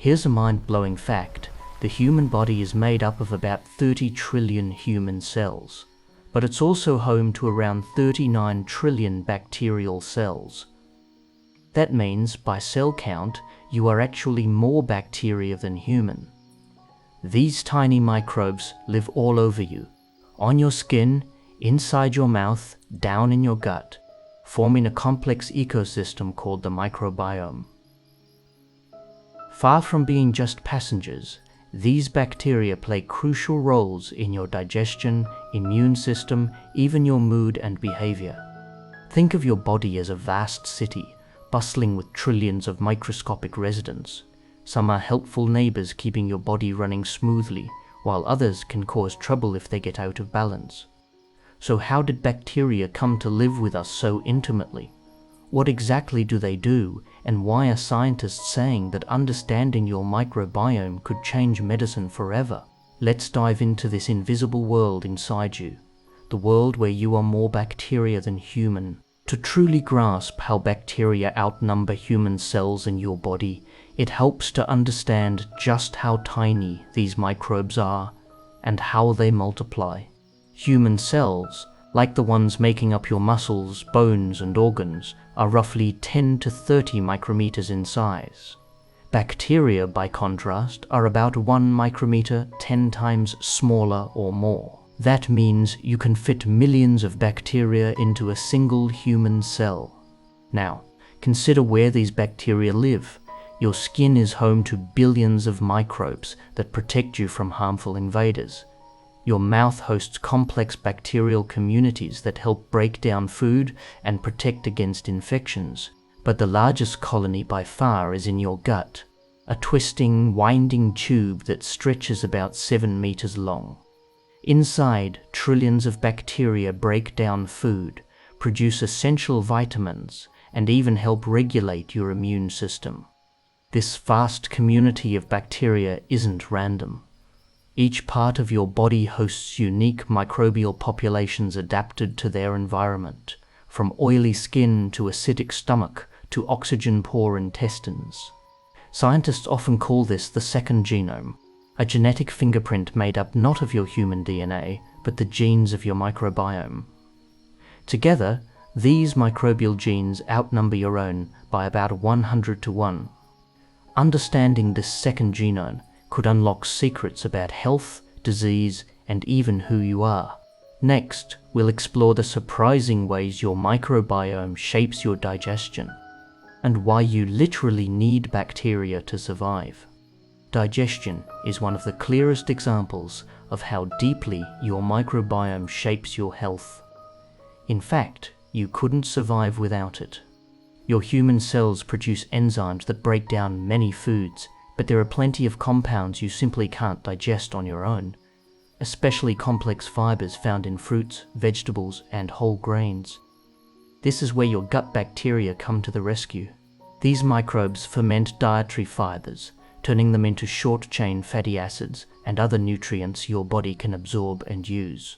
Here's a mind-blowing fact. The human body is made up of about 30 trillion human cells, but it's also home to around 39 trillion bacterial cells. That means, by cell count, you are actually more bacteria than human. These tiny microbes live all over you, on your skin, inside your mouth, down in your gut, forming a complex ecosystem called the microbiome. Far from being just passengers, these bacteria play crucial roles in your digestion, immune system, even your mood and behavior. Think of your body as a vast city, bustling with trillions of microscopic residents. Some are helpful neighbors keeping your body running smoothly, while others can cause trouble if they get out of balance. So how did bacteria come to live with us so intimately? What exactly do they do, and why are scientists saying that understanding your microbiome could change medicine forever? Let's dive into this invisible world inside you, the world where you are more bacteria than human. To truly grasp how bacteria outnumber human cells in your body, it helps to understand just how tiny these microbes are and how they multiply. Human cells, like the ones making up your muscles, bones, and organs, are roughly 10 to 30 micrometers in size. Bacteria, by contrast, are about 1 micrometer 10 times smaller or more. That means you can fit millions of bacteria into a single human cell. Now, consider where these bacteria live. Your skin is home to billions of microbes that protect you from harmful invaders. Your mouth hosts complex bacterial communities that help break down food and protect against infections. But the largest colony by far is in your gut, a twisting, winding tube that stretches about 7 meters long. Inside, trillions of bacteria break down food, produce essential vitamins, and even help regulate your immune system. This vast community of bacteria isn't random. Each part of your body hosts unique microbial populations adapted to their environment, from oily skin to acidic stomach to oxygen-poor intestines. Scientists often call this the second genome, a genetic fingerprint made up not of your human DNA, but the genes of your microbiome. Together, these microbial genes outnumber your own by about 100 to 1. Understanding this second genome could unlock secrets about health, disease, and even who you are. Next, we'll explore the surprising ways your microbiome shapes your digestion, and why you literally need bacteria to survive. Digestion is one of the clearest examples of how deeply your microbiome shapes your health. In fact, you couldn't survive without it. Your human cells produce enzymes that break down many foods, but there are plenty of compounds you simply can't digest on your own, especially complex fibers found in fruits, vegetables, and whole grains. This is where your gut bacteria come to the rescue. These microbes ferment dietary fibers, turning them into short-chain fatty acids and other nutrients your body can absorb and use.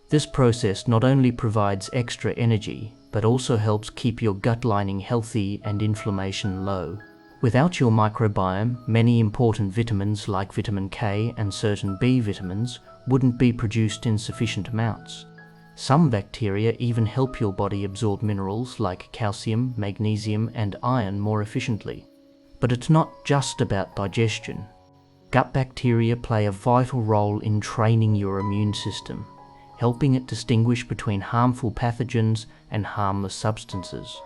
This process not only provides extra energy, but also helps keep your gut lining healthy and inflammation low. Without your microbiome, many important vitamins like vitamin K and certain B vitamins wouldn't be produced in sufficient amounts. Some bacteria even help your body absorb minerals like calcium, magnesium, and iron more efficiently. But it's not just about digestion. Gut bacteria play a vital role in training your immune system, helping it distinguish between harmful pathogens and harmless substances.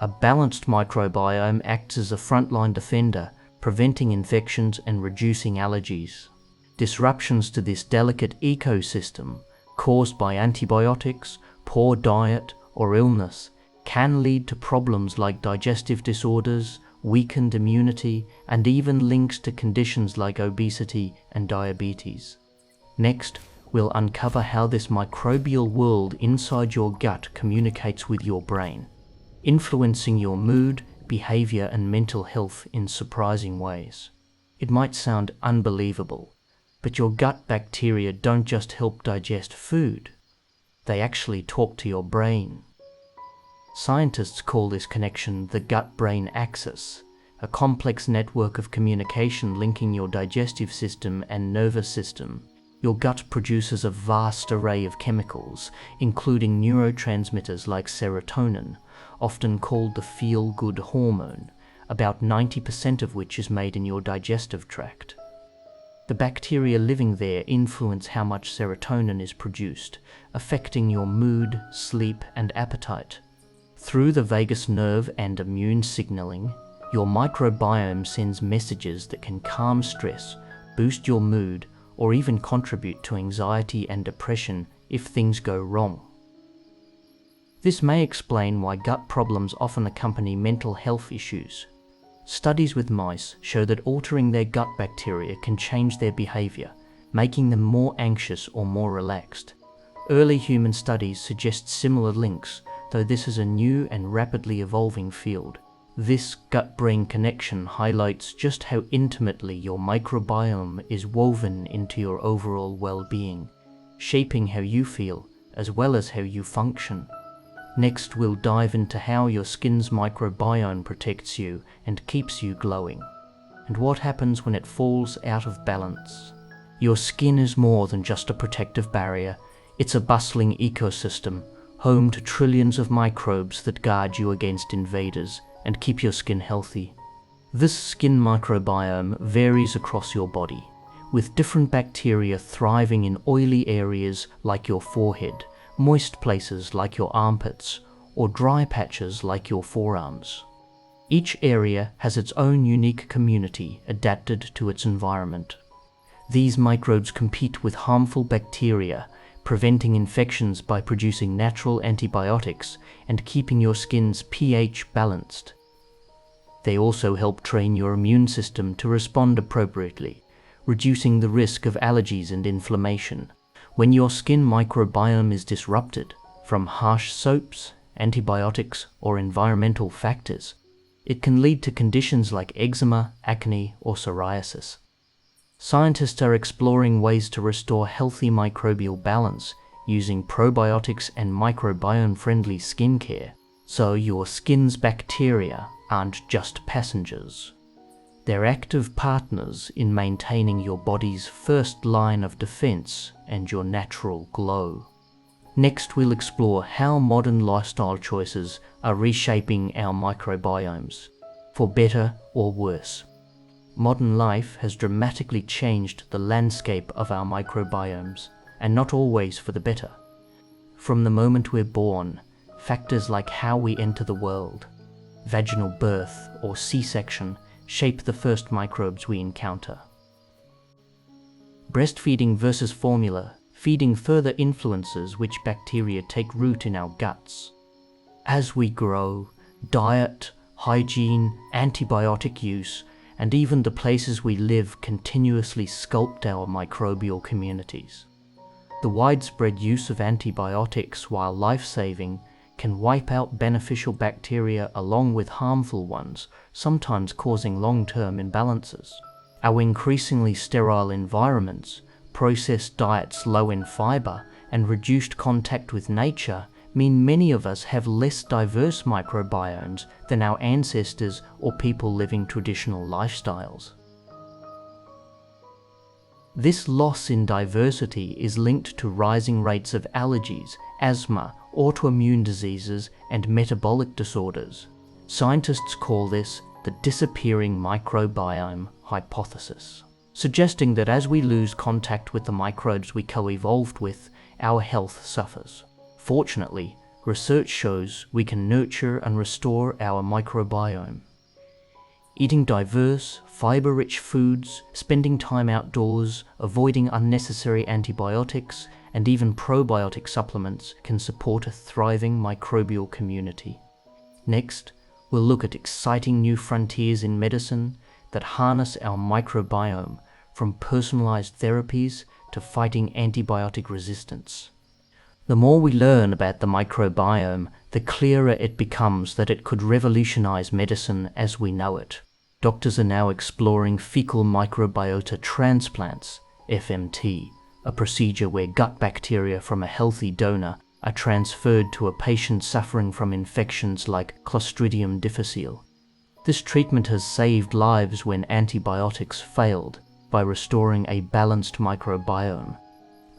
A balanced microbiome acts as a frontline defender, preventing infections and reducing allergies. Disruptions to this delicate ecosystem, caused by antibiotics, poor diet, or illness, can lead to problems like digestive disorders, weakened immunity, and even links to conditions like obesity and diabetes. Next, we'll uncover how this microbial world inside your gut communicates with your brain, influencing your mood, behavior, and mental health in surprising ways. It might sound unbelievable, but your gut bacteria don't just help digest food, they actually talk to your brain. Scientists call this connection the gut-brain axis, a complex network of communication linking your digestive system and nervous system. Your gut produces a vast array of chemicals, including neurotransmitters like serotonin, often called the feel-good hormone, about 90% of which is made in your digestive tract. The bacteria living there influence how much serotonin is produced, affecting your mood, sleep, and appetite. Through the vagus nerve and immune signaling, your microbiome sends messages that can calm stress, boost your mood, or even contribute to anxiety and depression if things go wrong. This may explain why gut problems often accompany mental health issues. Studies with mice show that altering their gut bacteria can change their behavior, making them more anxious or more relaxed. Early human studies suggest similar links, though this is a new and rapidly evolving field. This gut-brain connection highlights just how intimately your microbiome is woven into your overall well-being, shaping how you feel as well as how you function. Next, we'll dive into how your skin's microbiome protects you and keeps you glowing, and what happens when it falls out of balance. Your skin is more than just a protective barrier. It's a bustling ecosystem, home to trillions of microbes that guard you against invaders and keep your skin healthy. This skin microbiome varies across your body, with different bacteria thriving in oily areas like your forehead, moist places like your armpits, or dry patches like your forearms. Each area has its own unique community adapted to its environment. These microbes compete with harmful bacteria, preventing infections by producing natural antibiotics and keeping your skin's pH balanced. They also help train your immune system to respond appropriately, reducing the risk of allergies and inflammation. When your skin microbiome is disrupted, from harsh soaps, antibiotics, or environmental factors, it can lead to conditions like eczema, acne, or psoriasis. Scientists are exploring ways to restore healthy microbial balance using probiotics and microbiome-friendly skincare, so your skin's bacteria aren't just passengers. They're active partners in maintaining your body's first line of defense and your natural glow. Next, we'll explore how modern lifestyle choices are reshaping our microbiomes, for better or worse. Modern life has dramatically changed the landscape of our microbiomes, and not always for the better. From the moment we're born, factors like how we enter the world, vaginal birth, or C-section shape the first microbes we encounter. Breastfeeding versus formula feeding further influences which bacteria take root in our guts. As we grow, diet, hygiene, antibiotic use, and even the places we live continuously sculpt our microbial communities. The widespread use of antibiotics, while life-saving, can wipe out beneficial bacteria along with harmful ones, sometimes causing long-term imbalances. Our increasingly sterile environments, processed diets low in fiber, and reduced contact with nature mean many of us have less diverse microbiomes than our ancestors or people living traditional lifestyles. This loss in diversity is linked to rising rates of allergies, asthma, autoimmune diseases, and metabolic disorders. Scientists call this the disappearing microbiome hypothesis, suggesting that as we lose contact with the microbes we co-evolved with, our health suffers. Fortunately, research shows we can nurture and restore our microbiome. Eating diverse, fiber-rich foods, spending time outdoors, avoiding unnecessary antibiotics, and even probiotic supplements can support a thriving microbial community. Next, we'll look at exciting new frontiers in medicine that harness our microbiome, from personalized therapies to fighting antibiotic resistance. The more we learn about the microbiome, the clearer it becomes that it could revolutionize medicine as we know it. Doctors are now exploring fecal microbiota transplants, FMT, a procedure where gut bacteria from a healthy donor are transferred to a patient suffering from infections like Clostridium difficile. This treatment has saved lives when antibiotics failed by restoring a balanced microbiome.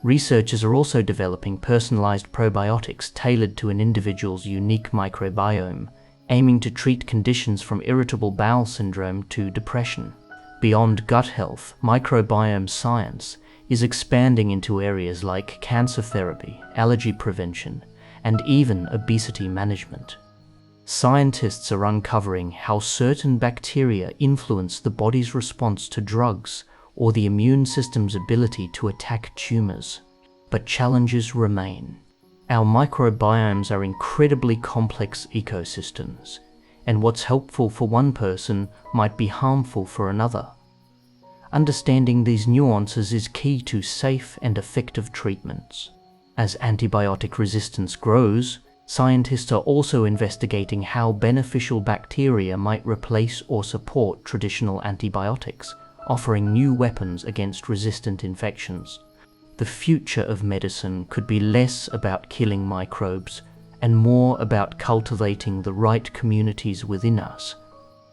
Researchers are also developing personalized probiotics tailored to an individual's unique microbiome, aiming to treat conditions from irritable bowel syndrome to depression. Beyond gut health, microbiome science is expanding into areas like cancer therapy, allergy prevention, and even obesity management. Scientists are uncovering how certain bacteria influence the body's response to drugs or the immune system's ability to attack tumors. But challenges remain. Our microbiomes are incredibly complex ecosystems, and what's helpful for one person might be harmful for another. Understanding these nuances is key to safe and effective treatments. As antibiotic resistance grows, scientists are also investigating how beneficial bacteria might replace or support traditional antibiotics, offering new weapons against resistant infections. The future of medicine could be less about killing microbes and more about cultivating the right communities within us,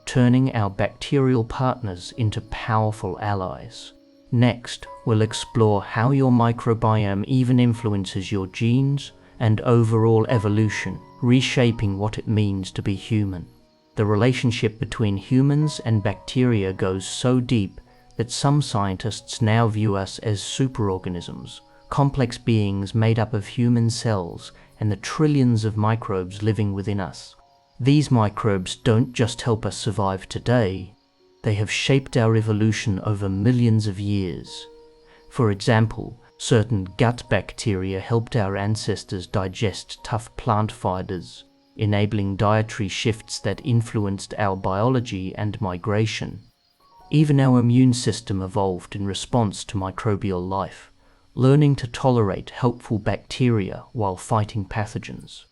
turning our bacterial partners into powerful allies. Next, we'll explore how your microbiome even influences your genes and overall evolution, reshaping what it means to be human. The relationship between humans and bacteria goes so deep that some scientists now view us as superorganisms, complex beings made up of human cells and the trillions of microbes living within us. These microbes don't just help us survive today, they have shaped our evolution over millions of years. For example, certain gut bacteria helped our ancestors digest tough plant fibers, enabling dietary shifts that influenced our biology and migration. Even our immune system evolved in response to microbial life, learning to tolerate helpful bacteria while fighting pathogens.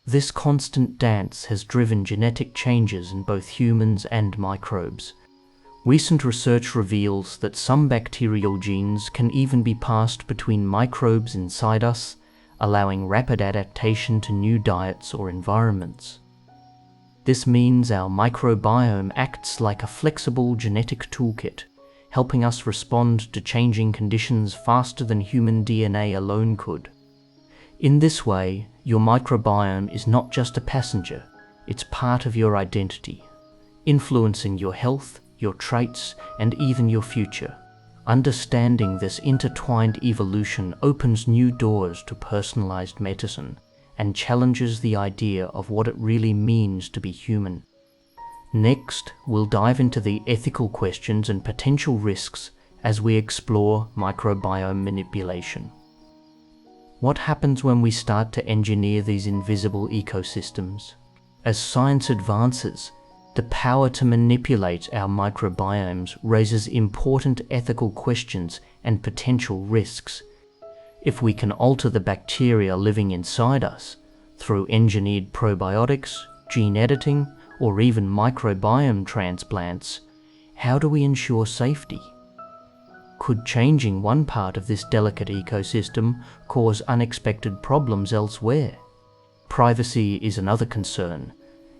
This constant dance has driven genetic changes in both humans and microbes. Recent research reveals that some bacterial genes can even be passed between microbes inside us, allowing rapid adaptation to new diets or environments. This means our microbiome acts like a flexible genetic toolkit, helping us respond to changing conditions faster than human DNA alone could. In this way, your microbiome is not just a passenger, it's part of your identity, influencing your health, your traits, and even your future. Understanding this intertwined evolution opens new doors to personalized medicine and challenges the idea of what it really means to be human. Next, we'll dive into the ethical questions and potential risks as we explore microbiome manipulation. What happens when we start to engineer these invisible ecosystems? As science advances, the power to manipulate our microbiomes raises important ethical questions and potential risks. If we can alter the bacteria living inside us through engineered probiotics, gene editing, or even microbiome transplants, how do we ensure safety? Could changing one part of this delicate ecosystem cause unexpected problems elsewhere? Privacy is another concern.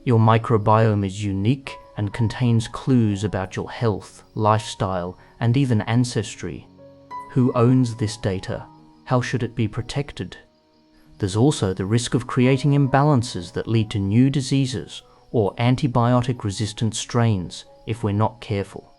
Your microbiome is unique and contains clues about your health, lifestyle, and even ancestry. Who owns this data? How should it be protected? There's also the risk of creating imbalances that lead to new diseases or antibiotic-resistant strains if we're not careful.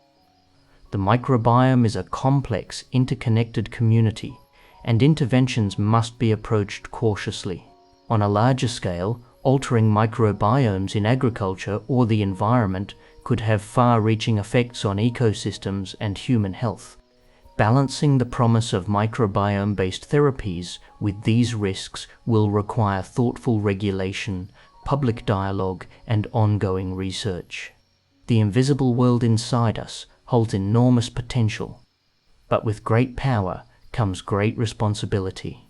The microbiome is a complex, interconnected community, and interventions must be approached cautiously. On a larger scale, altering microbiomes in agriculture or the environment could have far-reaching effects on ecosystems and human health. Balancing the promise of microbiome-based therapies with these risks will require thoughtful regulation, public dialogue, and ongoing research. The invisible world inside us holds enormous potential, but with great power comes great responsibility.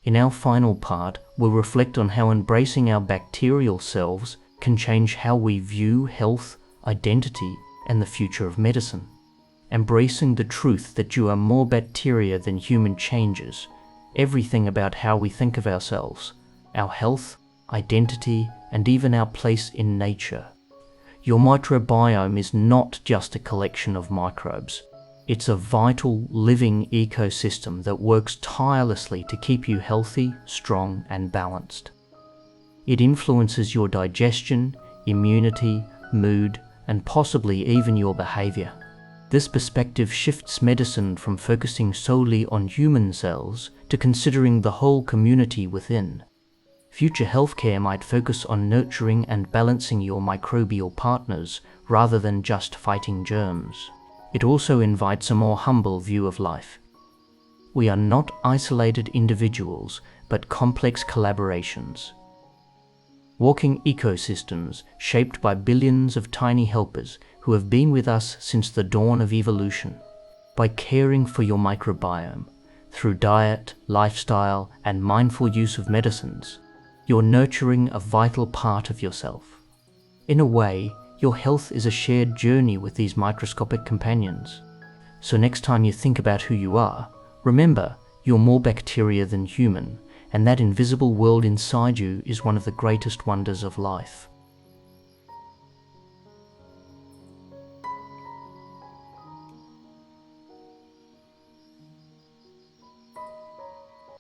In our final part, we'll reflect on how embracing our bacterial selves can change how we view health, identity, and the future of medicine. Embracing the truth that you are more bacteria than human changes everything about how we think of ourselves, our health, identity, and even our place in nature. Your microbiome is not just a collection of microbes. It's a vital, living ecosystem that works tirelessly to keep you healthy, strong, and balanced. It influences your digestion, immunity, mood, and possibly even your behavior. This perspective shifts medicine from focusing solely on human cells to considering the whole community within. Future healthcare might focus on nurturing and balancing your microbial partners rather than just fighting germs. It also invites a more humble view of life. We are not isolated individuals, but complex collaborations. Walking ecosystems shaped by billions of tiny helpers who have been with us since the dawn of evolution. By caring for your microbiome, through diet, lifestyle, and mindful use of medicines, you're nurturing a vital part of yourself. In a way, your health is a shared journey with these microscopic companions. So next time you think about who you are, remember you're more bacteria than human, and that invisible world inside you is one of the greatest wonders of life.